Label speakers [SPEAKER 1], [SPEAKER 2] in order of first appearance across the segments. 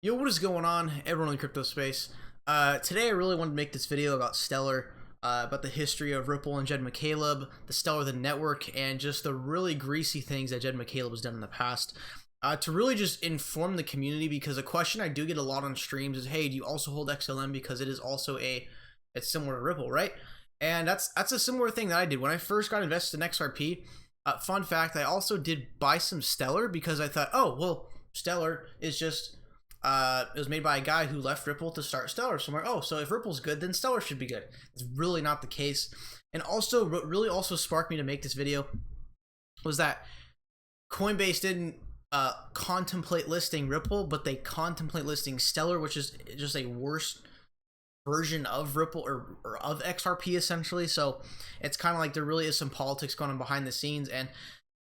[SPEAKER 1] Yo, what is going on, everyone in the crypto space? Today I really wanted to make this video about Stellar, about the history of Ripple and Jed McCaleb, the Stellar the network, and just the really greasy things that Jed McCaleb has done in the past. To really just inform the community, because a question I do get a lot on streams is, hey, do you also hold XLM, because it is also it's similar to Ripple, right? And that's a similar thing that I did when I first got invested in XRP. Fun fact, I also did buy some Stellar because I thought, oh well, Stellar is just it was made by a guy who left Ripple to start Stellar somewhere. Oh, so if Ripple's good, then Stellar should be good. It's really not the case. And also, what really also sparked me to make this video was that Coinbase didn't contemplate listing Ripple, but they contemplate listing Stellar, which is just a worse version of Ripple or of XRP essentially. So it's kind of like there really is some politics going on behind the scenes, and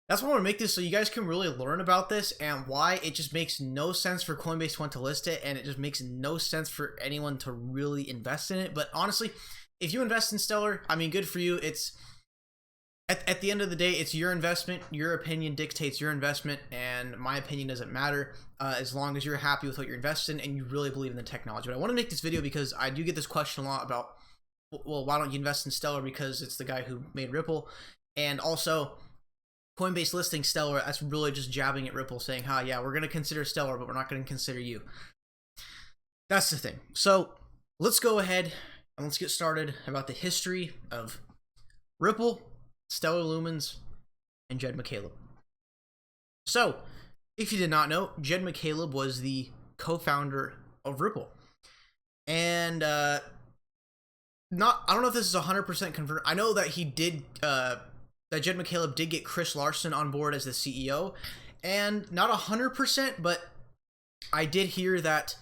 [SPEAKER 1] that's why I want to make this so you guys can really learn about this and why it just makes no sense for Coinbase to want to list it, and it just makes no sense for anyone to really invest in it. But honestly, if you invest in Stellar, I mean, good for you. It's at the end of the day, it's your investment. Your opinion dictates your investment, and my opinion doesn't matter as long as you're happy with what you're investing and you really believe in the technology. But I want to make this video because I do get this question a lot about, well, why don't you invest in Stellar? Because it's the guy who made Ripple, and also Coinbase listing Stellar, that's really just jabbing at Ripple, saying, "Hi, yeah, we're going to consider Stellar, but we're not going to consider you." That's the thing. So let's go ahead and let's get started about the history of Ripple, Stellar Lumens, and Jed McCaleb. So, if you did not know, Jed McCaleb was the co-founder of Ripple, and I don't know if this is 100% confirmed. I know that he did. That Jed McCaleb did get Chris Larson on board as the CEO, and not 100%, but I did hear that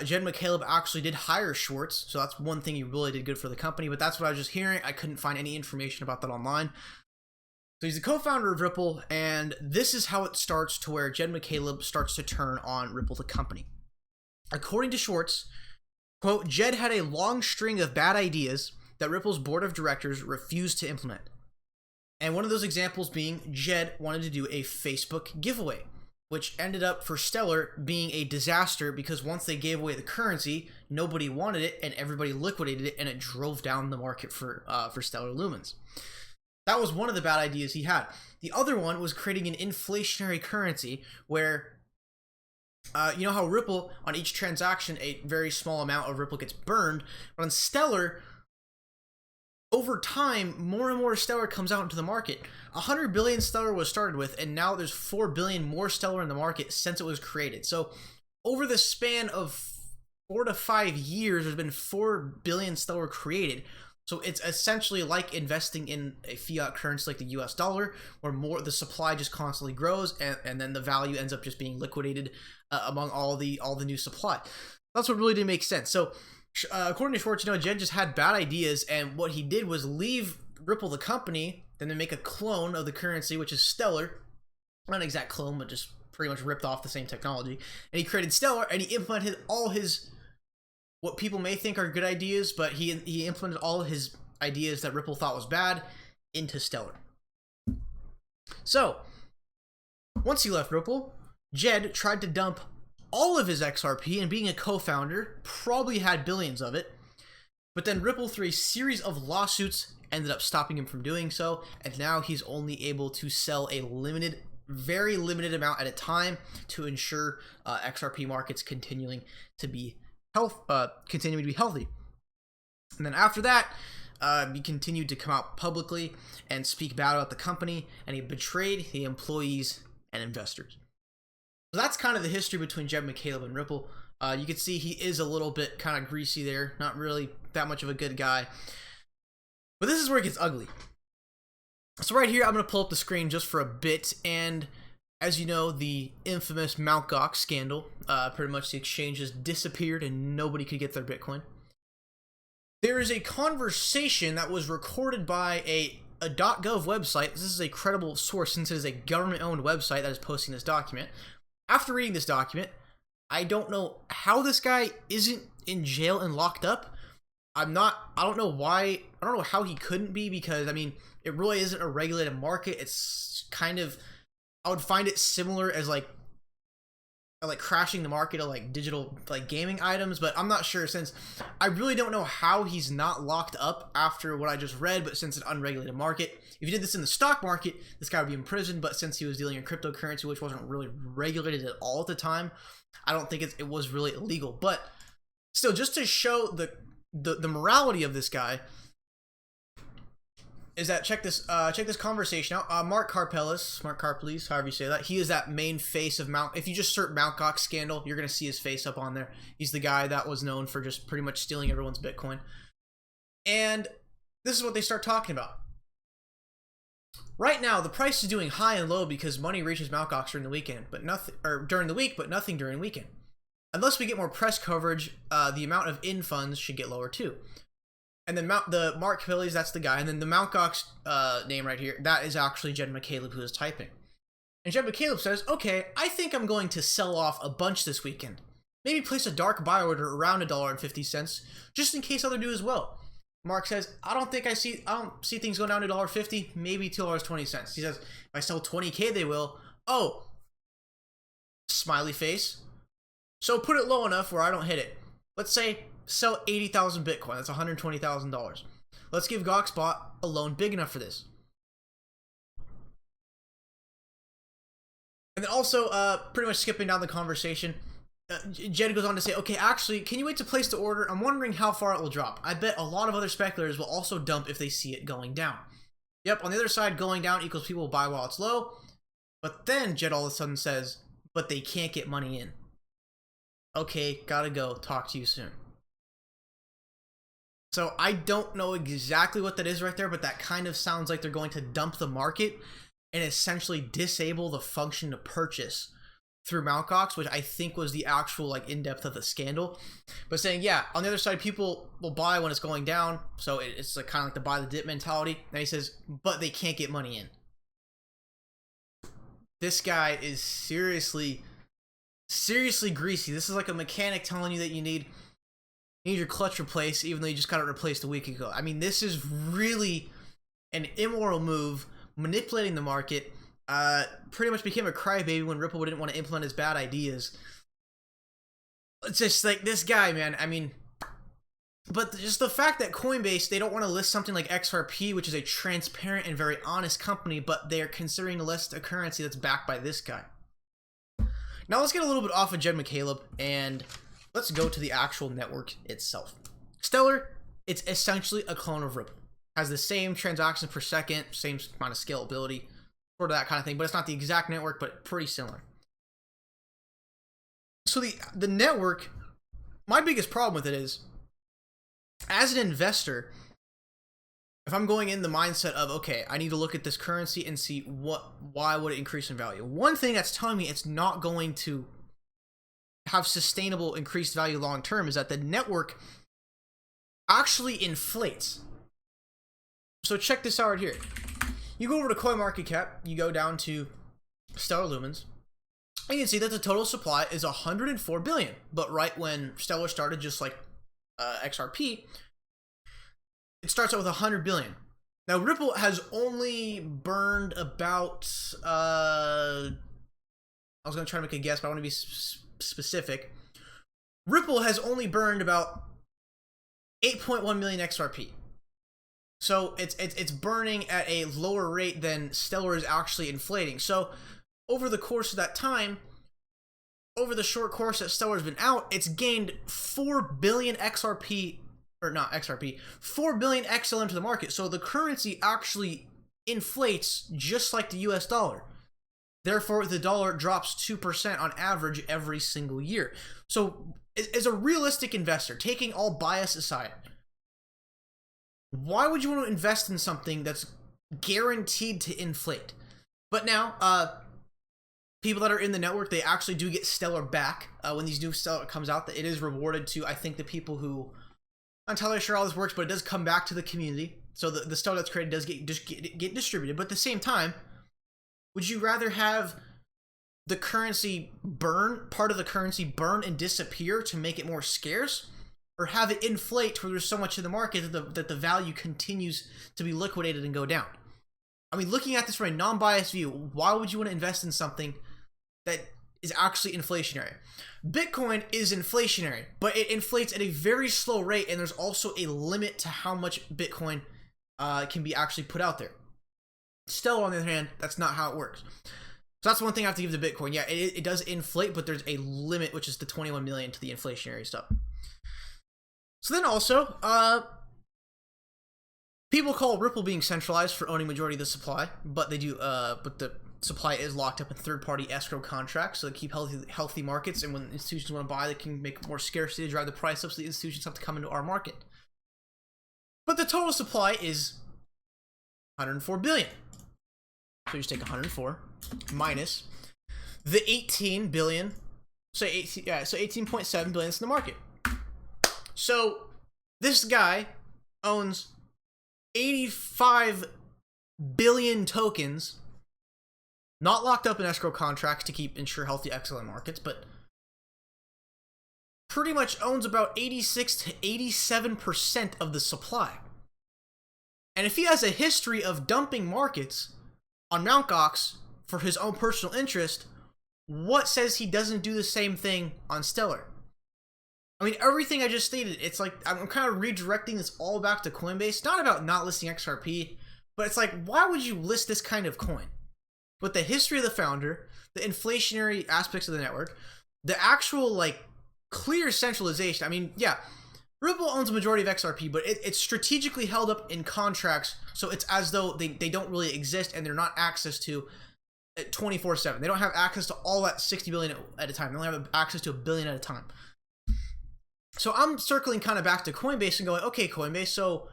[SPEAKER 1] Jed McCaleb actually did hire Schwartz, so that's one thing he really did good for the company, but that's what I was just hearing. I couldn't find any information about that online. So he's the co-founder of Ripple, and this is how it starts to where Jed McCaleb starts to turn on Ripple the company. According to Schwartz, quote, Jed had a long string of bad ideas that Ripple's board of directors refused to implement. And one of those examples being Jed wanted to do a Facebook giveaway, which ended up for Stellar being a disaster because once they gave away the currency, nobody wanted it and everybody liquidated it, and it drove down the market for Stellar Lumens. That was one of the bad ideas he had. The other one was creating an inflationary currency where, you know how Ripple, on each transaction, a very small amount of Ripple gets burned, but on Stellar, over time, more and more Stellar comes out into the market. 100 billion Stellar was started with, and now there's 4 billion more Stellar in the market since it was created. So over the span of 4 to 5 years, there's been 4 billion Stellar created. So it's essentially like investing in a fiat currency like the US dollar, where the supply just constantly grows, and then the value ends up just being liquidated among all the new supply. That's what really didn't make sense. So according to Schwartz, Jed just had bad ideas, and what he did was leave Ripple the company, then they make a clone of the currency, which is Stellar. Not an exact clone, but just pretty much ripped off the same technology. And he created Stellar, and he implemented all his, what people may think are good ideas, but he implemented all his ideas that Ripple thought was bad into Stellar. So, once he left Ripple, Jed tried to dump all of his XRP, and being a co-founder, probably had billions of it. But then Ripple, through a series of lawsuits, ended up stopping him from doing so, and now he's only able to sell a very limited amount at a time to ensure XRP markets continuing to be healthy. And then after that, he continued to come out publicly and speak bad about the company, and he betrayed the employees and investors. So that's kind of the history between Jed McCaleb and Ripple. You can see he is a little bit kind of greasy there, not really that much of a good guy. But this is where it gets ugly. So right here, I'm going to pull up the screen just for a bit, and as you know, the infamous Mt. Gox scandal, pretty much the exchanges disappeared and nobody could get their Bitcoin. There is a conversation that was recorded by a .gov website. This is a credible source since it is a government-owned website that is posting this document. After reading this document, I don't know how this guy isn't in jail and locked up. I don't know why, I don't know how he couldn't be, because, I mean, it really isn't a regulated market. It's kind of, I would find it similar as like like crashing the market of like digital like gaming items, but I'm not sure, since I really don't know how he's not locked up after what I just read. But since it's an unregulated market, if you did this in the stock market, this guy would be in prison. But since he was dealing in cryptocurrency, which wasn't really regulated at all at the time, I don't think it was really illegal. But still, just to show the morality of this guy, is that check this conversation out. Mark Karpeles, however you say that, he is that main face of Mount. If you just search Mt. Gox scandal, you're gonna see his face up on there. He's the guy that was known for just pretty much stealing everyone's Bitcoin. And this is what they start talking about. Right now, the price is doing high and low because money reaches Mt. Gox during the weekend, but nothing, or during the week, but nothing during weekend. Unless we get more press coverage, the amount of in funds should get lower too. And then the Mark Karpeles, that's the guy. And then the Mt. Gox name right here, that is actually Jed McCaleb who is typing. And Jed McCaleb says, okay, I think I'm going to sell off a bunch this weekend. Maybe place a dark buy order around $1.50, just in case other do as well. Mark says, I don't see things going down to $1.50, maybe $2.20. He says, if I sell 20K, they will. Oh, smiley face. So put it low enough where I don't hit it. Let's say sell 80,000 Bitcoin. That's $120,000. Let's give Goxbot a loan big enough for this. And then also, pretty much skipping down the conversation, Jed goes on to say, okay, actually, can you wait to place the order? I'm wondering how far it will drop. I bet a lot of other speculators will also dump if they see it going down. Yep, on the other side, going down equals people will buy while it's low. But then Jed all of a sudden says, but they can't get money in. Okay, gotta go. Talk to you soon. So I don't know exactly what that is right there, but that kind of sounds like they're going to dump the market and essentially disable the function to purchase through Mt. Gox, which I think was the actual like in-depth of the scandal. But saying, yeah, on the other side, people will buy when it's going down, so it's like kind of like the buy the dip mentality. And he says, but they can't get money in. This guy is seriously greasy. This is like a mechanic telling you that you need your clutch replaced, even though you just got it replaced a week ago. I mean, this is really an immoral move, manipulating the market. Pretty much became a crybaby when Ripple didn't want to implement his bad ideas. It's just like this guy, man. I mean, but just the fact that Coinbase, they don't want to list something like XRP, which is a transparent and very honest company, but they are considering to list a currency that's backed by this guy. Now let's get a little bit off of Jed McCaleb and let's go to the actual network itself. Stellar, it's essentially a clone of Ripple. Has the same transactions per second, same amount of scalability, sort of that kind of thing, but it's not the exact network, but pretty similar. So the network, my biggest problem with it is, as an investor, if I'm going in the mindset of, okay, I need to look at this currency and see why would it increase in value. One thing that's telling me it's not going to have sustainable increased value long term is that the network actually inflates. So check this out right here. You go over to CoinMarketCap, you go down to Stellar Lumens, and you can see that the total supply is 104 billion. But right when Stellar started, just like XRP, it starts out with 100 billion. Now Ripple has only burned about, I was going to try to make a guess, but I want to be specific. Ripple has only burned about 8.1 million XRP. So it's burning at a lower rate than Stellar is actually inflating. So over the course of that time, over the short course that Stellar's been out, it's gained 4 billion XRP, or not XRP, 4 billion XLM to the market. So the currency actually inflates just like the US dollar. Therefore, the dollar drops 2% on average every single year. So as a realistic investor, taking all bias aside, why would you want to invest in something that's guaranteed to inflate? But now, people that are in the network, they actually do get Stellar back. When these new Stellar comes out, that it is rewarded to, I think, the people who, I'm not entirely sure how this works, but it does come back to the community. So the Stellar that's created does get distributed. But at the same time, would you rather have the currency burn, part of the currency burn and disappear to make it more scarce? Or have it inflate where there's so much in the market that the value continues to be liquidated and go down? I mean, looking at this from a non-biased view, why would you want to invest in something that is actually inflationary. Bitcoin is inflationary, but it inflates at a very slow rate, and there's also a limit to how much Bitcoin can be actually put out there. Stellar, on the other hand, that's not how it works. So that's one thing I have to give to Bitcoin. Yeah, it does inflate, but there's a limit, which is the 21 million to the inflationary stuff. So then also, people call Ripple being centralized for owning majority of the supply, but they do. But the supply is locked up in third-party escrow contracts, so they keep healthy markets. And when institutions want to buy, they can make more scarcity to drive the price up, so the institutions have to come into our market. But the total supply is 104 billion. So you just take 104 minus the 18 billion. So 18.7 billion is in the market. So this guy owns 85 billion tokens, not locked up in escrow contracts to ensure healthy, excellent markets, but pretty much owns about 86 to 87% of the supply. And if he has a history of dumping markets on Mt. Gox for his own personal interest, what says he doesn't do the same thing on Stellar? I mean, everything I just stated, it's like, I'm kind of redirecting this all back to Coinbase. Not about not listing XRP, but it's like, why would you list this kind of coin? With the history of the founder, the inflationary aspects of the network, the actual, like, clear centralization. I mean, yeah, Ripple owns a majority of XRP, but it's strategically held up in contracts, so it's as though they don't really exist and they're not access to 24/7. They don't have access to all that 60 billion at a time. They only have access to $1 billion at a time. So I'm circling kind of back to Coinbase and going, okay, Coinbase, so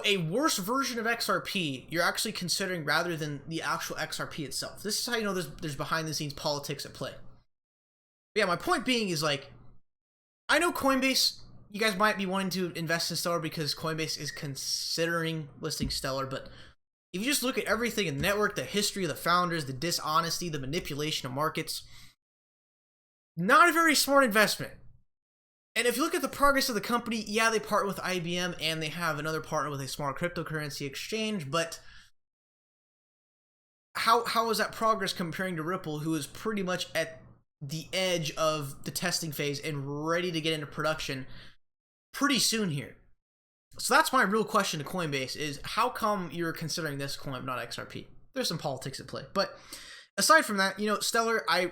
[SPEAKER 1] a worse version of XRP you're actually considering rather than the actual XRP itself. This is how you know there's behind the scenes politics at play. But yeah, my point being is, like, I know Coinbase, you guys might be wanting to invest in Stellar because Coinbase is considering listing Stellar, but if you just look at everything in the network, the history of the founders, the dishonesty, the manipulation of markets, not a very smart investment. And if you look at the progress of the company, yeah, they partner with IBM and they have another partner with a smart cryptocurrency exchange, but how is that progress comparing to Ripple, who is pretty much at the edge of the testing phase and ready to get into production pretty soon here? So that's my real question to Coinbase is, how come you're considering this coin, not XRP? There's some politics at play. But aside from that, you know, Stellar, I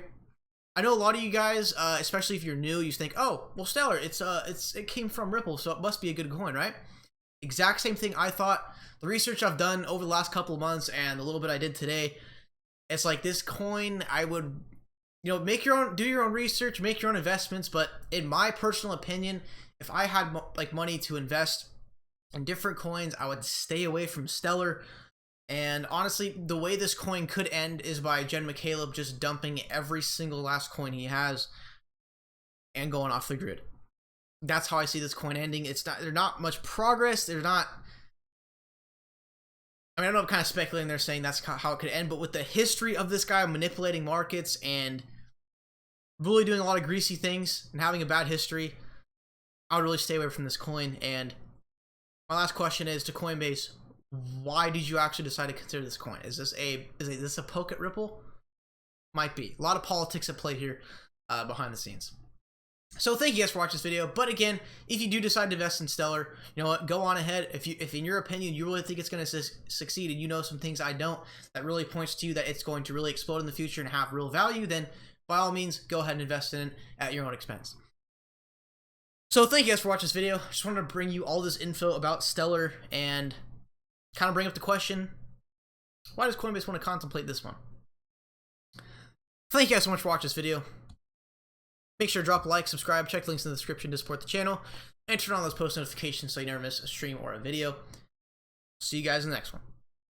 [SPEAKER 1] know a lot of you guys, especially if you're new, you think, oh, well, Stellar, it came from Ripple, so it must be a good coin, right? Exact same thing I thought. The research I've done over the last couple of months and the little bit I did today, it's like this coin, I would, you know, do your own research, make your own investments. But in my personal opinion, if I had like money to invest in different coins, I would stay away from Stellar. And honestly, the way this coin could end is by Jed McCaleb just dumping every single last coin he has and going off the grid. That's how I see this coin ending. There's not much progress. I mean, I know I'm kind of speculating there, saying that's how it could end, but with the history of this guy manipulating markets and really doing a lot of greasy things and having a bad history, I would really stay away from this coin. And my last question is to Coinbase: why did you actually decide to consider this coin? Is this a poke at Ripple? Might be. A lot of politics at play here behind the scenes. So thank you guys for watching this video. But again, if you do decide to invest in Stellar, you know what, go on ahead. If in your opinion you really think it's going to succeed, and you know some things I don't, that really points to you that it's going to really explode in the future and have real value, then by all means, go ahead and invest in it at your own expense. So thank you guys for watching this video. Just wanted to bring you all this info about Stellar and kind of bring up the question, why does Coinbase want to contemplate this one? Thank you guys so much for watching this video. Make sure to drop a like, subscribe, check the links in the description to support the channel, and turn on those post notifications so you never miss a stream or a video. See you guys in the next one.